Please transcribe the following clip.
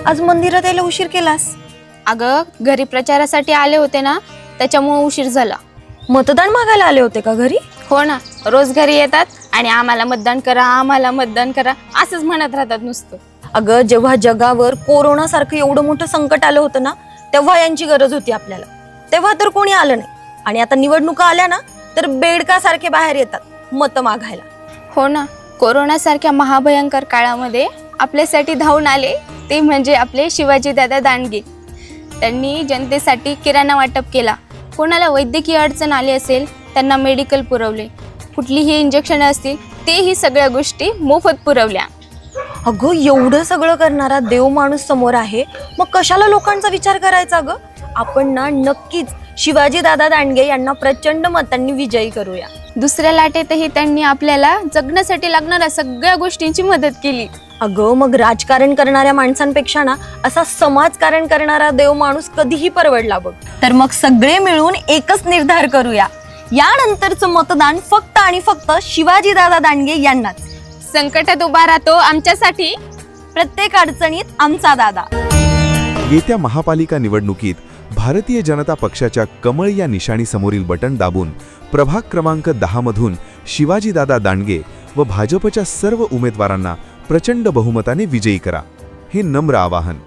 आज मंदिरात यायला उशीर केलास? अगं घरी प्रचारासाठी आले होते ना, त्याच्यामुळे उशीर झाला. मतदान मागायला आले होते का घरी? हो ना, रोज घरी येतात आणि आम्हाला मतदान करा, आम्हाला मतदान करा असंच म्हणत राहतात नुसतं. अगं जेव्हा जगावर कोरोना सारखं एवढं मोठं संकट आलं होतं ना, तेव्हा यांची गरज होती आपल्याला. तेव्हा तर कोणी आलं नाही आणि आता निवडणुका आल्या ना तर बेडकासारखे बाहेर येतात मत मागायला. हो ना, कोरोनासारख्या महाभयंकर काळामध्ये आपल्यासाठी धावून आले ते म्हणजे आपले शिवाजीदादा दांडगे. त्यांनी जनतेसाठी किराणा वाटप केला. कोणाला वैद्यकीय अडचण आली असेल त्यांना मेडिकल पुरवले. कुठलीही इंजेक्शन असतील तेही सगळ्या गोष्टी मोफत पुरवल्या. अगं एवढं सगळं करणारा देव माणूस समोर आहे, मग कशाला लोकांचा विचार करायचा? ग आपण ना नक्कीच शिवाजीदादा दांडगे यांना प्रचंड मतांनी विजयी करूया. दुसऱ्या लाटेतही त्यांनी आपल्याला जगण्यासाठी लागणाऱ्या सगळ्या गोष्टींची मदत केली. अगं मग राजकारण करणाऱ्या माणसांपेक्षा ना असा समाजकारण करणारा देव माणूस कधीही परवडला बघ. तर मग सगळे मिळून एकच निर्धार करूया, यानंतरचं मतदान फक्त आणि फक्त शिवाजीदादा दांडगे यांनाच. संकटात उभा राहतो आमच्यासाठी, प्रत्येक अडचणीत आमचा दादा. येत्या महापालिका निवडणुकीत भारतीय जनता पक्षाच्या कमळ या निशाणीसमोरील बटन दाबून प्रभाग क्रमांक 10 मधून शिवाजीदादा दांडगे व भाजपच्या सर्व उमेदवारांना प्रचंड बहुमताने विजयी करा, हे नम्र आवाहन.